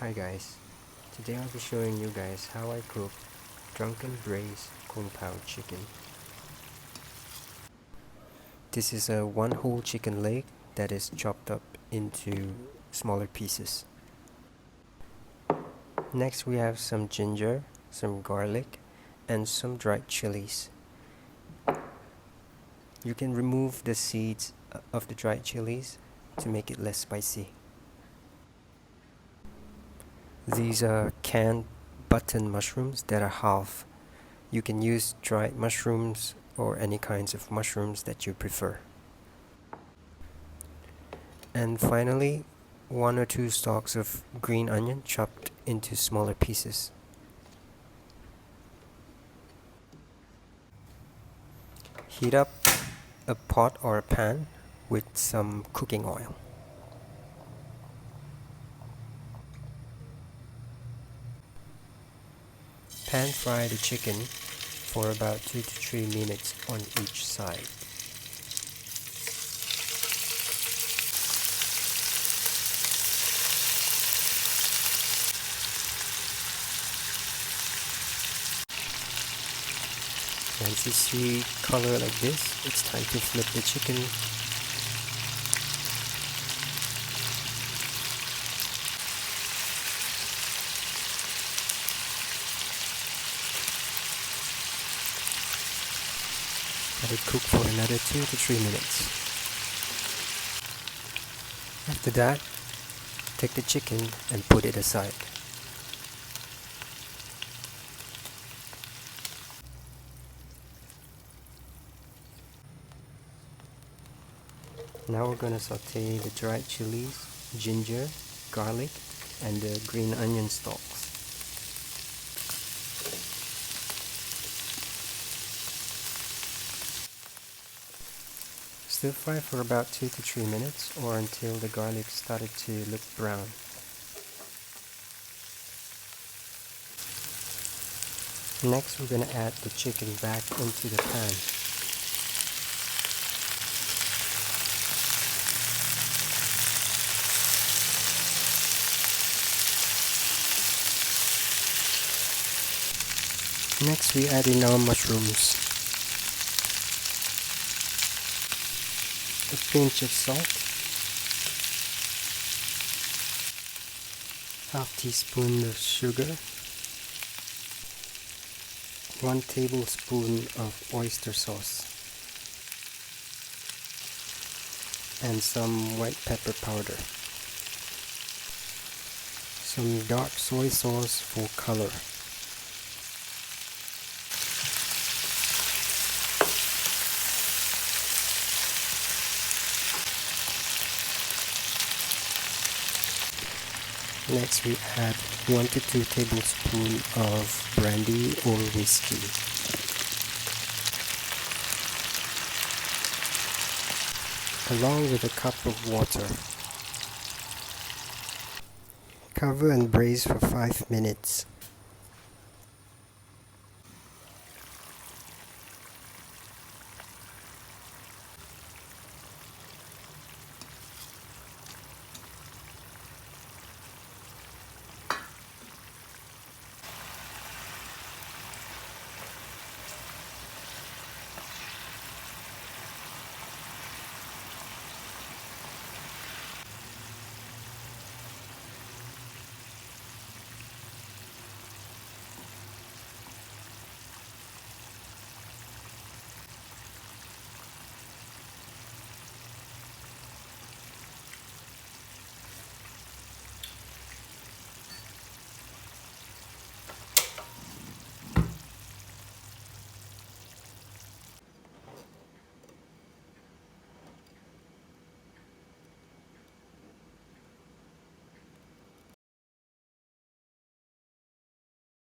Hi guys, today I'll be showing you guys how I cook Drunken braised kung pao chicken. This is a one whole chicken leg that is chopped up into smaller pieces. Next we have some ginger, some garlic, and some dried chilies. You can remove the seeds of the dried chilies to make it less spicy. These are canned button mushrooms that are half. You can use dried mushrooms or any kinds of mushrooms that you prefer. And finally, 1 or 2 stalks of green onion chopped into smaller pieces. Heat up a pot or a pan with some cooking oil. Pan fry the chicken for about 2 to 3 minutes on each side. Once you see color like this, it's time to flip the chicken. Let it cook for another 2 to 3 minutes. After that, take the chicken and put it aside. Now we're gonna saute the dried chilies, ginger, garlic, and the green onion stalks. Stir fry for about 2 to 3 minutes or until the garlic started to look brown. Next we're gonna add the chicken back into the pan. Next we add in our mushrooms, a pinch of salt, half teaspoon of sugar, 1 tablespoon of oyster sauce, and some white pepper powder, some dark soy sauce for color. Next we add 1 to 2 tablespoons of brandy or whiskey. Along with a cup of water. Cover and braise for 5 minutes.